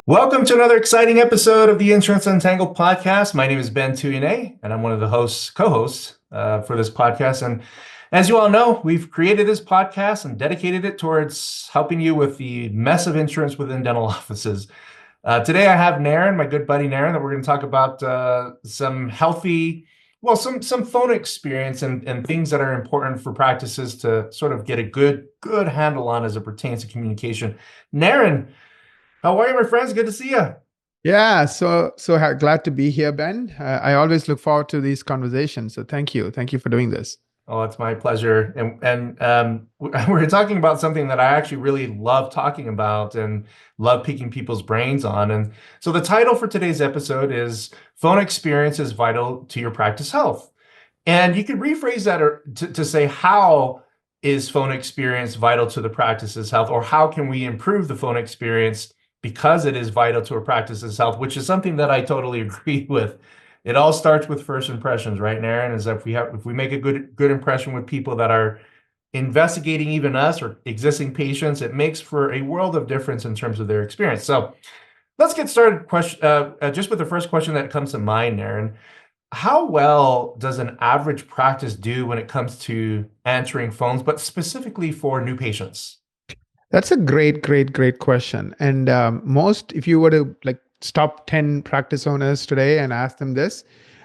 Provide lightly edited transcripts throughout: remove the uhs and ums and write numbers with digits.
Welcome to another exciting episode of the Insurance Untangled Podcast. My name is Ben Tuinei, and I'm one of the co-hosts for this podcast. And as you all know, we've created this podcast and dedicated it towards helping you with the mess of insurance within dental offices. Today, I have Naren, my good buddy Naren, that we're going to talk about some phone experience and things that are important for practices to sort of get a good handle on as it pertains to communication. Naren, how are you, my friends? Good to see you. Yeah, so glad to be here, Ben. I always look forward to these conversations. So thank you for doing this. Oh, it's my pleasure. And we're talking about something that I actually really love talking about and love picking people's brains on. And so the title for today's episode is "Phone Experience is Vital to Your Practice Health." And you could rephrase that to say, how is phone experience vital to the practice's health, or how can we improve the phone experience because it is vital to a practice's health, which is something that I totally agree with. It all starts with first impressions, right, Naren? Is that if we make a good impression with people that are investigating even us or existing patients, it makes for a world of difference in terms of their experience. So let's get started just with the first question that comes to mind, Naren. How well does an average practice do when it comes to answering phones, but specifically for new patients? That's a great question. And if you were to stop 10 practice owners today and ask them this,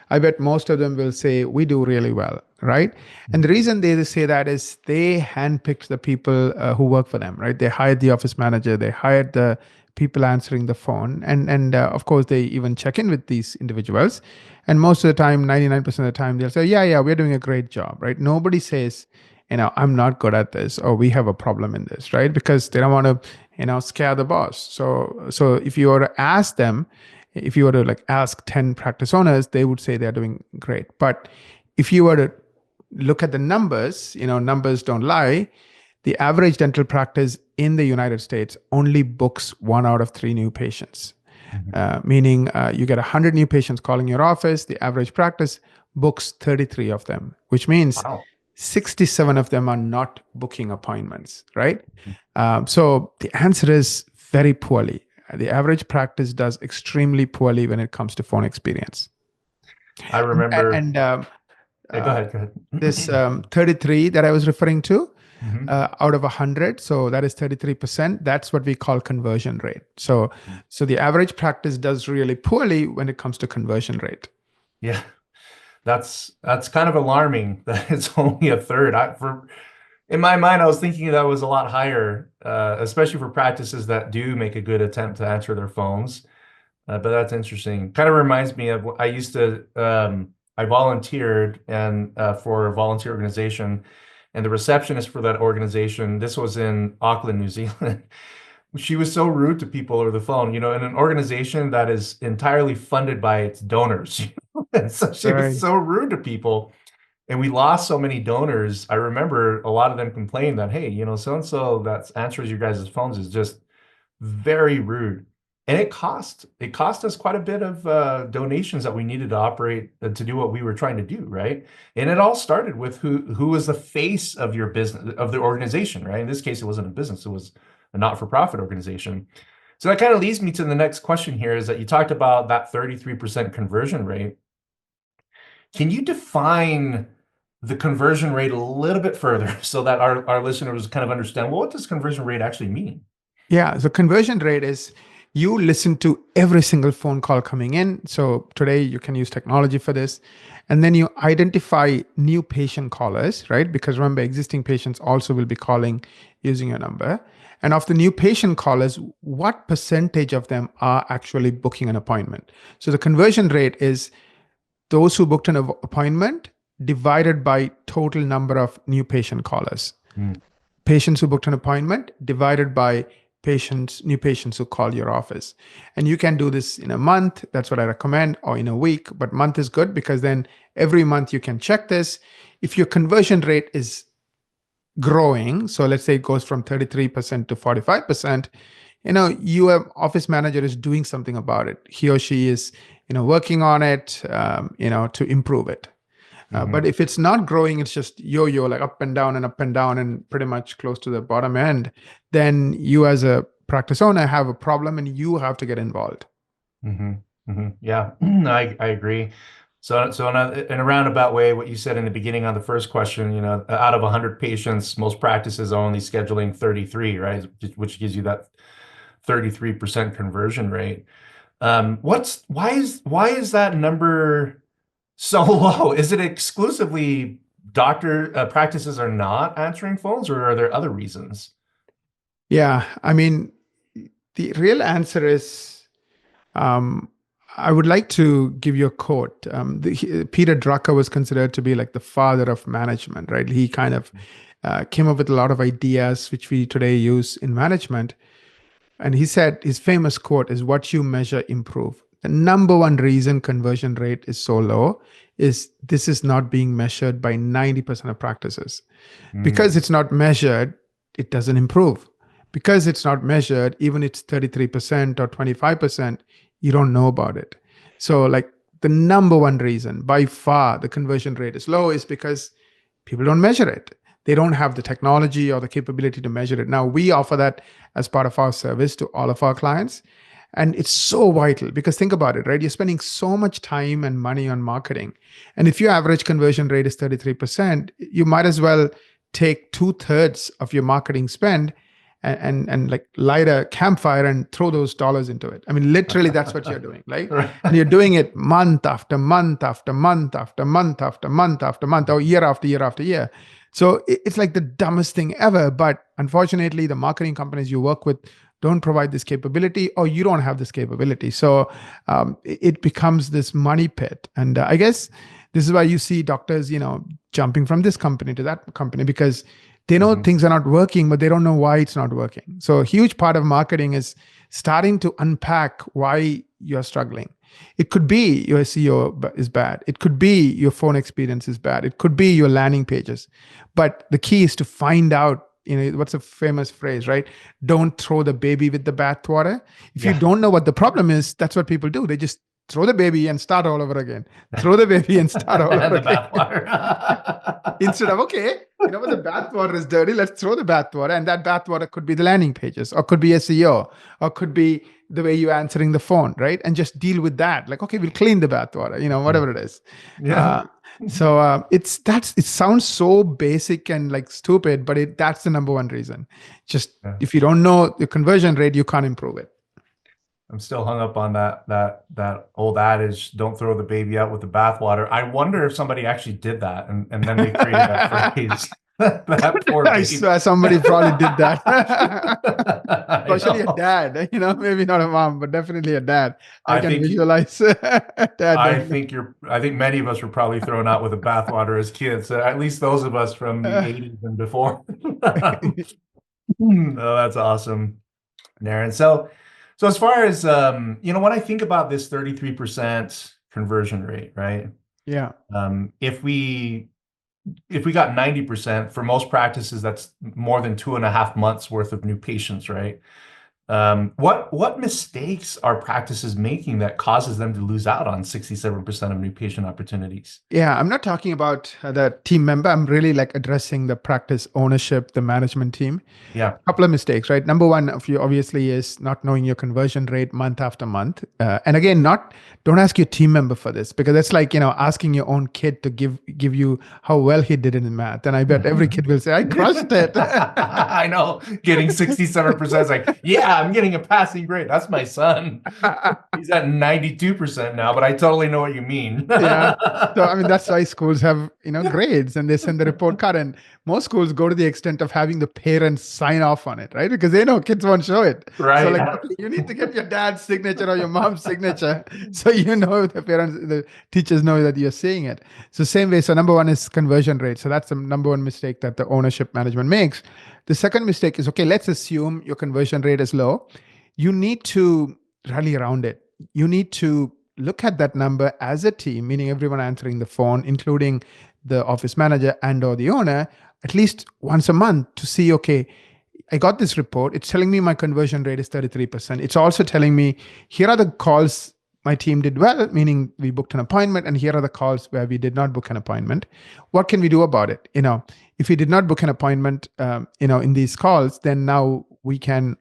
I bet most of them will say, we do really well, right? And the reason they say that is they handpicked the people who work for them, right? They hired the office manager, they hired the people answering the phone. And of course, they even check in with these individuals. And most of the time, 99% of the time, they'll say, yeah, we're doing a great job, right? Nobody says, I'm not good at this, or we have a problem in this, right? Because they don't want to, scare the boss. So if you were to ask them, if you were to ask 10 practice owners, they would say they're doing great. But if you were to look at the numbers, numbers don't lie. The average dental practice in the United States only books 1 out of 3 new patients. Meaning you get 100 new patients calling your office, the average practice books 33 of them, which means 67 of them are not booking appointments, right? So the answer is very poorly. The average practice does extremely poorly when it comes to phone experience. I remember. Go ahead. This 33 that I was referring to, out of 100, so that is 33%. That's what we call conversion rate. So the average practice does really poorly when it comes to conversion rate. Yeah. That's kind of alarming that it's only a third. In my mind, I was thinking that was a lot higher, especially for practices that do make a good attempt to answer their phones. But that's interesting. Kind of reminds me of I volunteered for a volunteer organization, and the receptionist for that organization, this was in Auckland, New Zealand. She was so rude to people over the phone, in an organization that is entirely funded by its donors. And so she was so rude to people, and we lost so many donors. I remember a lot of them complained that, hey, so-and-so that answers your guys' phones is just very rude. And it cost us quite a bit of donations that we needed to operate to do what we were trying to do, right? And it all started with who was the face of your business, of the organization, right? In this case, it wasn't a business, it was a not-for-profit organization. So that kind of leads me to the next question here, is that you talked about that 33% conversion rate. Can you define the conversion rate a little bit further so that our listeners kind of understand, well, what does conversion rate actually mean? Yeah, so conversion rate is you listen to every single phone call coming in. So today you can use technology for this. And then you identify new patient callers, right? Because remember, existing patients also will be calling using your number. And of the new patient callers, what percentage of them are actually booking an appointment? So the conversion rate is those who booked an appointment divided by total number of new patient callers. Patients who booked an appointment divided by new patients who call your office. And you can do this in a month. That's what I recommend, or in a week. But month is good because then every month you can check this. If your conversion rate is growing, so let's say it goes from 33% to 45%, your office manager is doing something about it. He or she is working on it, to improve it. But if it's not growing, it's just yo-yo, like up and down and pretty much close to the bottom end, then you as a practice owner have a problem and you have to get involved. Yeah, I agree. So in a roundabout way, what you said in the beginning on the first question, out of 100 patients, most practices are only scheduling 33, right? Which gives you that 33% conversion rate. Why is that number so low? Is it exclusively doctor practices are not answering phones, or are there other reasons? Yeah, I mean, the real answer is, I would like to give you a quote. Peter Drucker was considered to be like the father of management, right? He kind of came up with a lot of ideas which we today use in management. And he said his famous quote is, "What you measure, improve." The number one reason conversion rate is so low is this is not being measured by 90% of practices. Because it's not measured, it doesn't improve. Because it's not measured, even it's 33% or 25%, you don't know about it. So like the number one reason by far the conversion rate is low is because people don't measure it. They don't have the technology or the capability to measure it. Now, we offer that as part of our service to all of our clients. And it's so vital because think about it, right? You're spending so much time and money on marketing. And if your average conversion rate is 33%, you might as well take 2/3 of your marketing spend and like light a campfire and throw those dollars into it. I mean, literally, that's what you're doing, right? And you're doing it month after month after month after month after month after month, or year after year after year. So it's like the dumbest thing ever. But unfortunately, the marketing companies you work with don't provide this capability, or you don't have this capability. So it becomes this money pit. And I guess this is why you see doctors, jumping from this company to that company, because they know things are not working, but they don't know why it's not working. So a huge part of marketing is starting to unpack why you're struggling. It could be your SEO is bad. It could be your phone experience is bad. It could be your landing pages. But the key is to find out, what's a famous phrase, right? Don't throw the baby with the bathwater. If you don't know what the problem is, that's what people do. They just throw the baby and start all over again. Throw the baby and start all over again. Instead of, okay, what, the bathwater is dirty, let's throw the bathwater. And that bathwater could be the landing pages, or could be SEO, or could be the way you're answering the phone, right? And just deal with that. Like, okay, we'll clean the bathwater, whatever it is. So it sounds so basic and like stupid, but that's the number one reason. Just if you don't know the conversion rate, you can't improve it. I'm still hung up on that old adage, don't throw the baby out with the bathwater. I wonder if somebody actually did that and then they created that phrase. That poor baby. I swear somebody probably did that. Especially a dad, maybe not a mom, but definitely a dad. I can visualize dad. I think many of us were probably thrown out with the bathwater as kids, at least those of us from the 80s and before. Oh, that's awesome, Naren. So as far as, when I think about this 33% conversion rate, right? Yeah. If we got 90%, for most practices, that's more than 2.5 months worth of new patients, right? What mistakes are practices making that causes them to lose out on 67% of new patient opportunities? Yeah, I'm not talking about the team member. I'm really like addressing the practice ownership, the management team. Yeah. A couple of mistakes, right? Number one of you obviously is not knowing your conversion rate month after month. And again, don't ask your team member for this, because that's like, asking your own kid to give you how well he did in math. And I bet every kid will say, I crushed it. I know. Getting 67% is like, yeah, I'm getting a passing grade. That's my son. He's at 92% now, but I totally know what you mean. Yeah. So, I mean, that's why schools have, grades, and they send the report card, and most schools go to the extent of having the parents sign off on it, right? Because they know kids won't show it. Right. So like, okay, you need to get your dad's signature or your mom's signature. So, the teachers know that you're seeing it. So same way. So number one is conversion rate. So that's the number one mistake that the ownership management makes. The second mistake is, okay, let's assume your conversion rate is low. You need to rally around it. You need to look at that number as a team, meaning everyone answering the phone, including the office manager and or the owner, at least once a month, to see, okay, I got this report. It's telling me my conversion rate is 33%. It's also telling me, here are the calls my team did well, meaning we booked an appointment, and here are the calls where we did not book an appointment. What can we do about it? If we did not book an appointment, in these calls, then now we can,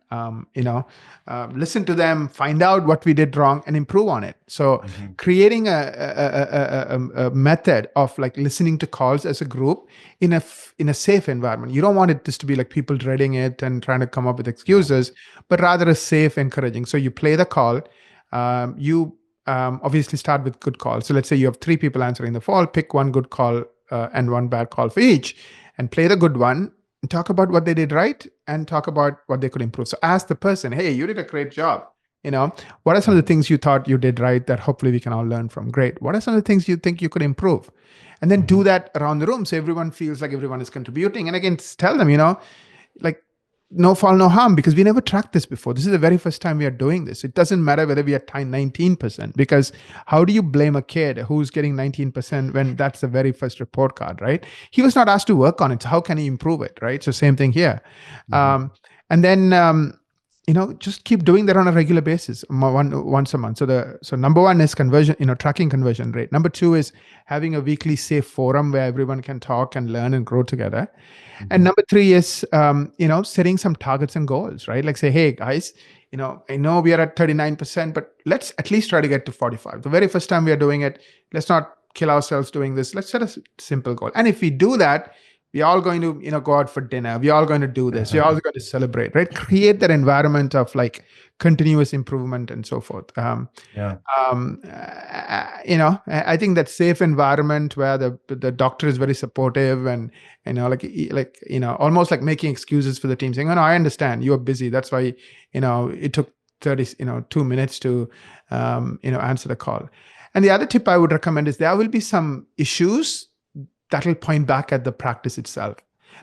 listen to them, find out what we did wrong, and improve on it. So Mhm. creating a method of like listening to calls as a group in a safe environment. You don't want it just to be like people dreading it and trying to come up with Yeah. excuses, but rather a safe, encouraging. So you play the call. You obviously start with good calls. So let's say you have three people answering the phone. Pick one good call and one bad call for each, and play the good one. And talk about what they did right and talk about what they could improve. So ask the person, "Hey, you did a great job. What are some of the Mhm. things you thought you did right that hopefully we can all learn from? Great. What are some of the things you think you could improve?" And then do Mhm. that around the room so everyone feels like everyone is contributing. And again, tell them, like no fall, no harm, because we never tracked this before. This is the very first time we are doing this. It doesn't matter whether we are 19%, because how do you blame a kid who's getting 19% when that's the very first report card, right? He was not asked to work on it. So how can he improve it, right? So same thing here. Mhm. And then, just keep doing that on a regular basis, once a month. So number one is conversion, tracking conversion rate. Number two is having a weekly safe forum where everyone can talk and learn and grow together. And Mhm. number three is, setting some targets and goals, right? Like say, hey guys, I know we are at 39%, but let's at least try to get to 45. The very first time we are doing it, let's not kill ourselves doing this. Let's set a simple goal. And if we do that, we're all going to, go out for dinner. We're all going to do this. We're all going to celebrate, right? Create that environment of like continuous improvement and so forth. Yeah. I think that safe environment where the doctor is very supportive and almost like making excuses for the team, saying, "Oh no, I understand you are busy. That's why it took 30 2 minutes to answer the call." And the other tip I would recommend is there will be some issues that will point back at the practice itself.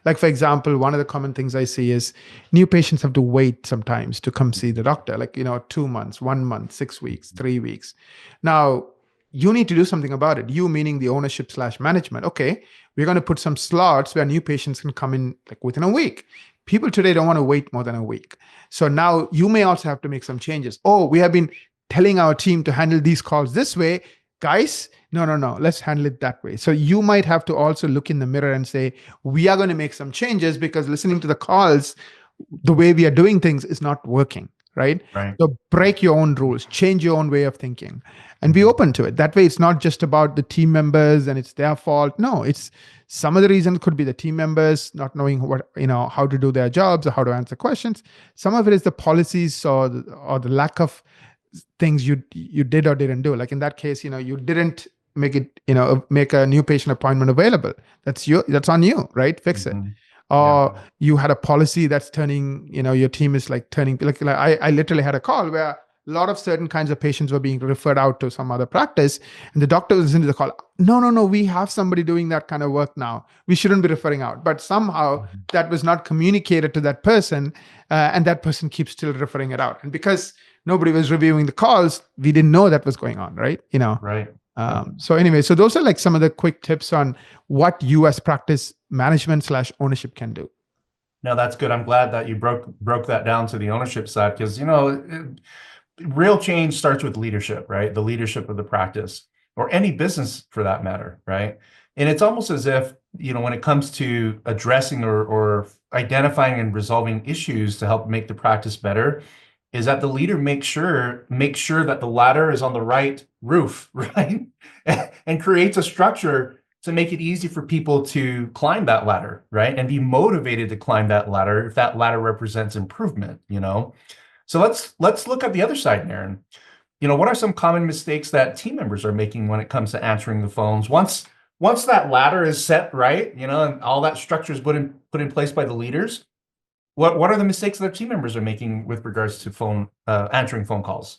Like, for example, one of the common things I see is new patients have to wait sometimes to come see the doctor, like, 2 months, 1 month, 6 weeks, 3 weeks. Now, you need to do something about it. You, meaning the ownership slash management. Okay, we're going to put some slots where new patients can come in like within a week. People today don't want to wait more than a week. So now you may also have to make some changes. Oh, we have been telling our team to handle these calls this way. Guys, no, no, no, let's handle it that way. So you might have to also look in the mirror and say, we are going to make some changes because listening to the calls, the way we are doing things is not working, right? Right. So break your own rules, change your own way of thinking, and be Mhm. open to it. That way, it's not just about the team members and it's their fault. No, it's some of the reason could be the team members not knowing how to do their jobs or how to answer questions. Some of it is the policies or the lack of things you did or didn't do. Like in that case, you didn't make a new patient appointment available. That's on you, right? Fix it. Mhm. Yeah. Or you had a policy that's turning, your team is like turning, like I literally had a call where a lot of certain kinds of patients were being referred out to some other practice, and the doctor was listening to the call. No, no, no, we have somebody doing that kind of work now. We shouldn't be referring out. But somehow Mhm. that was not communicated to that person, and that person keeps still referring it out. And because nobody was reviewing the calls, we didn't know that was going on, right? Right. Yep. So anyway, so those are like some of the quick tips on what you as practice management slash ownership can do. No, that's good. I'm glad that you broke that down to the ownership side because real change starts with leadership, right? The leadership of the practice or any business for that matter, right? And it's almost as if, when it comes to addressing or identifying and resolving issues to help make the practice better, is that the leader makes sure that the ladder is on the right roof, right? And creates a structure to make it easy for people to climb that ladder, right? And be motivated to climb that ladder if that ladder represents improvement. So let's look at the other side, Naren. What are some common mistakes that team members are making when it comes to answering the phones? Once that ladder is set right, and all that structure is put in place by the leaders, what are the mistakes that team members are making with regards to answering phone calls?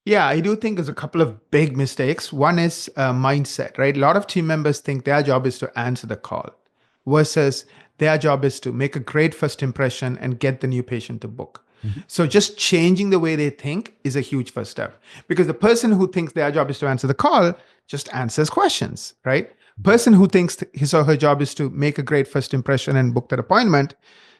Yeah, I do think there's a couple of big mistakes. One is mindset, right? A lot of team members think their job is to answer the call versus their job is to make a great first impression and get the new patient to book. Mhm. So just changing the way they think is a huge first step because the person who thinks their job is to answer the call just answers questions, right? Person who thinks his or her job is to make a great first impression and book that appointment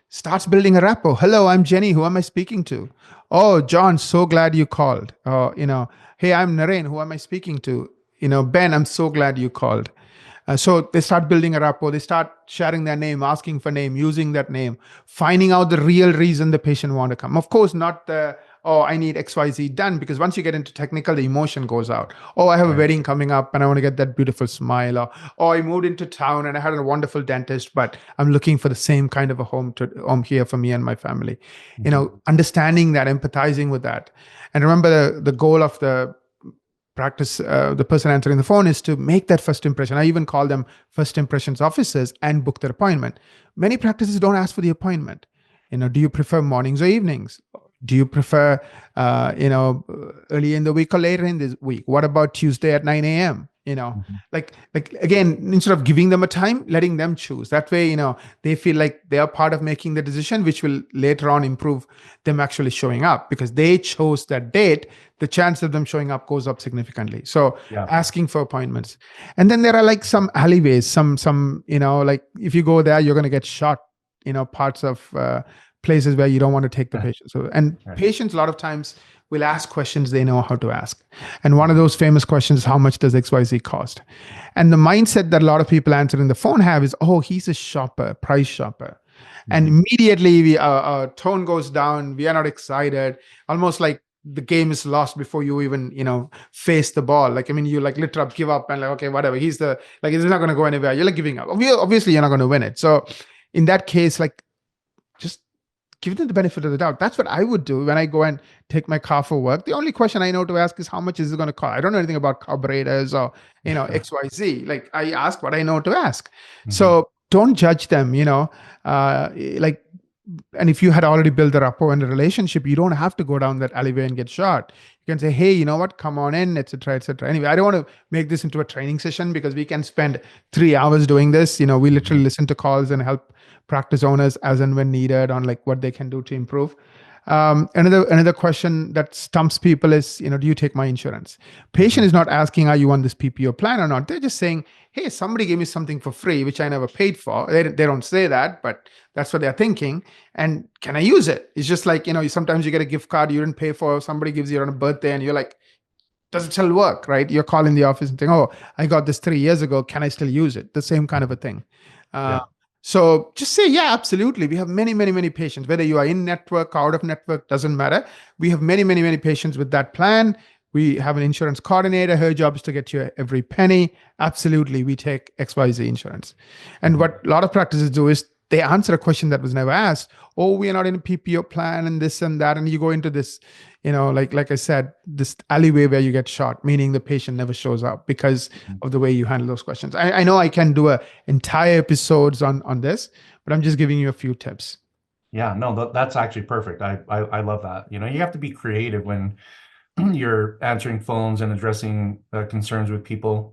starts building a rapport. Hello, I'm Jenny. Who am I speaking to? Oh, John, so glad you called. Hey, I'm Naren. Who am I speaking to? Ben, I'm so glad you called. So they start building a rapport. They start sharing their name, asking for name, using that name, finding out the real reason the patient want to come. Of course, not the, oh, I need XYZ done, because once you get into technical, the emotion goes out. Oh, I have a Right. wedding coming up and I want to get that beautiful smile. Or, oh, I moved into town and I had a wonderful dentist, but I'm looking for the same kind of a home here for me and my family. Mhm. Understanding that, empathizing with that. And remember, the goal of the practice, the person answering the phone, is to make that first impression. I even call them first impressions officers, and book their appointment. Many practices don't ask for the appointment. Do you prefer mornings or evenings? Do you prefer, early in the week or later in the week? What about Tuesday at 9 a.m.? Mhm. Like again, instead of giving them a time, letting them choose. That way, they feel like they are part of making the decision, which will later on improve them actually showing up, because they chose that date. The chance of them showing up goes up significantly. So Yeah. asking for appointments. And then there are like some alleyways, like if you go there, you're going to get shot, parts of places where you don't want to take the patient. So, and Right. patients a lot of times will ask questions they know how to ask. And one of those famous questions is, how much does XYZ cost? And the mindset that a lot of people answering the phone have is, oh, he's a shopper, price shopper. And Mhm. immediately our tone goes down. We are not excited, almost like the game is lost before you even, face the ball. Like, I mean, you like literally give up and like, okay, whatever. He's not going to go anywhere. You're like giving up. Obviously, you're not going to win it. So in that case, like, just give them the benefit of the doubt. That's what I would do when I go and take my car for work. The only question I know to ask is, how much is it going to cost? I don't know anything about carburetors or, XYZ. Like, I ask what I know to ask. Mhm. So don't judge them, like, and if you had already built the rapport and the relationship, you don't have to go down that alleyway and get shot. You can say, hey, you know what, come on in, etc., etc. Anyway, I don't want to make this into a training session, because we can spend 3 hours doing this. We literally Mhm. listen to calls and help practice owners as and when needed on like what they can do to improve. Another question that stumps people is, do you take my insurance? Patient Mhm. is not asking, are you on this PPO plan or not? They're just saying, hey, somebody gave me something for free, which I never paid for. They don't say that, but that's what they're thinking. And can I use it? It's just like, sometimes you get a gift card you didn't pay for, somebody gives you on a birthday, and you're like, does it still work, right? You're calling the office and saying, oh, I got this 3 years ago. Can I still use it? The same kind of a thing. Uh, Yeah. so just say, yeah, absolutely. We have many, many, many patients, whether you are in network, out of network, doesn't matter. We have many, many, many patients with that plan. We have an insurance coordinator. Her job is to get you every penny. Absolutely. We take XYZ insurance. And Mhm. what a lot of practices do is they answer a question that was never asked. Oh, we are not in a PPO plan and this and that. And you go into this, like I said, this alleyway where you get shot, meaning the patient never shows up because Mhm. of the way you handle those questions. I know I can do a entire episodes on this, but I'm just giving you a few tips. Yeah, no, that's actually perfect. I love that. You have to be creative when you're answering phones and addressing concerns with people,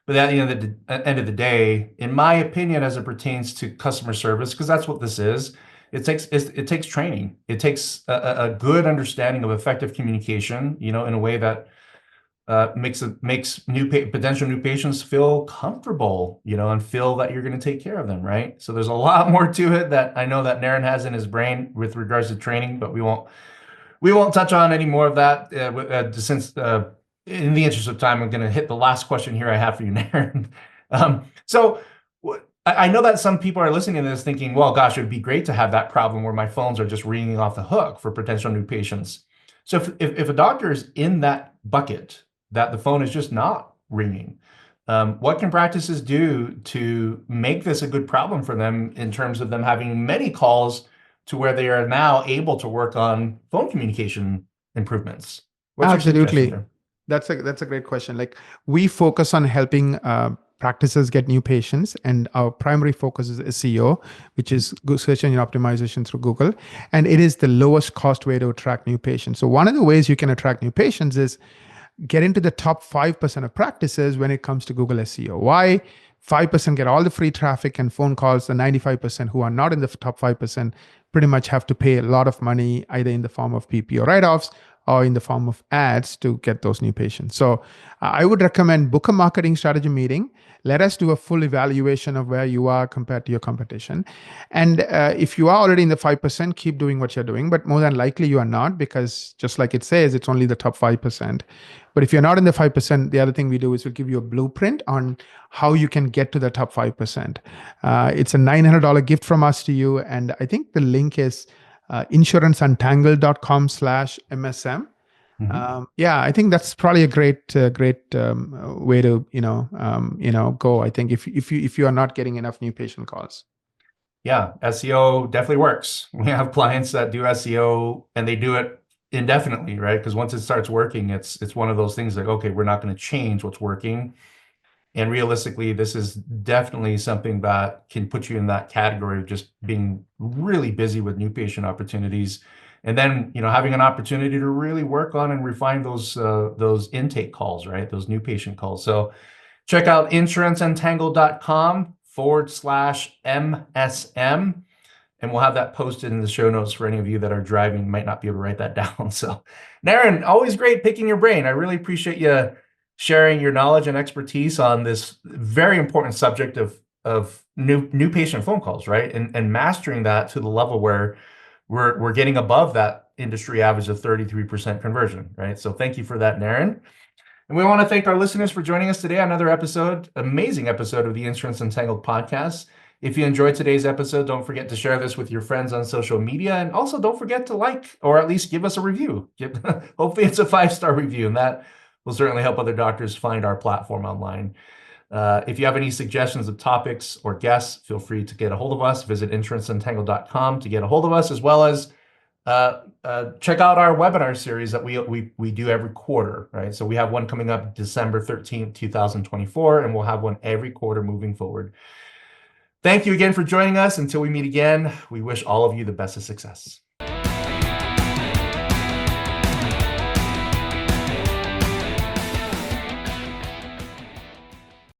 But at the end of the day, in my opinion, as it pertains to customer service, because that's what this is, it takes training. It takes a good understanding of effective communication, in a way that makes potential new patients feel comfortable, and feel that you're going to take care of them, right? So there's a lot more to it that I know that Naren has in his brain with regards to training, but we won't touch on any more of that since in the interest of time, I'm going to hit the last question here I have for you, Naren. So I know that some people are listening to this thinking, well, gosh, it would be great to have that problem where my phones are just ringing off the hook for potential new patients. So if a doctor is in that bucket, that the phone is just not ringing, what can practices do to make this a good problem for them in terms of them having many calls to where they are now able to work on phone communication improvements? What's your suggestion Absolutely. there? That's a great question. Like, we focus on helping practices get new patients, and our primary focus is SEO, which is search engine optimization through Google, and it is the lowest cost way to attract new patients. So one of the ways you can attract new patients is get into the top 5% of practices when it comes to Google SEO. Why? 5% get all the free traffic and phone calls. The 95% who are not in the top 5% pretty much have to pay a lot of money, either in the form of PPO write offs, or in the form of ads to get those new patients. So I would recommend book a marketing strategy meeting. Let us do a full evaluation of where you are compared to your competition. And if you are already in the 5%, keep doing what you're doing. But more than likely, you are not, because just like it says, it's only the top 5%. But if you're not in the 5%, the other thing we do is we'll give you a blueprint on how you can get to the top 5%. It's a $900 gift from us to you. And I think the link is insuranceuntangled.com/MSM. Yeah, I think that's probably a great way to go. I think if you are not getting enough new patient calls. Yeah, SEO definitely works. We have clients that do SEO and they do it indefinitely, right? Because once it starts working, it's one of those things like, okay, we're not going to change what's working. And realistically, this is definitely something that can put you in that category of just being really busy with new patient opportunities. And then, having an opportunity to really work on and refine those intake calls, right? Those new patient calls. So check out insuranceuntangledcom/MSM. And we'll have that posted in the show notes for any of you that are driving, might not be able to write that down. So, Naren, always great picking your brain. I really appreciate you sharing your knowledge and expertise on this very important subject of new patient phone calls, right? And mastering that to the level where we're getting above that industry average of 33% conversion, right? So thank you for that, Naren. And we want to thank our listeners for joining us today on another amazing episode of the Insurance Untangled Podcast. If you enjoyed today's episode, don't forget to share this with your friends on social media. And also don't forget to like, or at least give us a review. Hopefully it's a 5-star review, and that will certainly help other doctors find our platform online. If you have any suggestions of topics or guests, feel free to get a hold of us. Visit insuranceuntangledcom to get a hold of us, as well as check out our webinar series that we do every quarter, right? So we have one coming up December 13th, 2024, and we'll have one every quarter moving forward. Thank you again for joining us. Until we meet again, we wish all of you the best of success.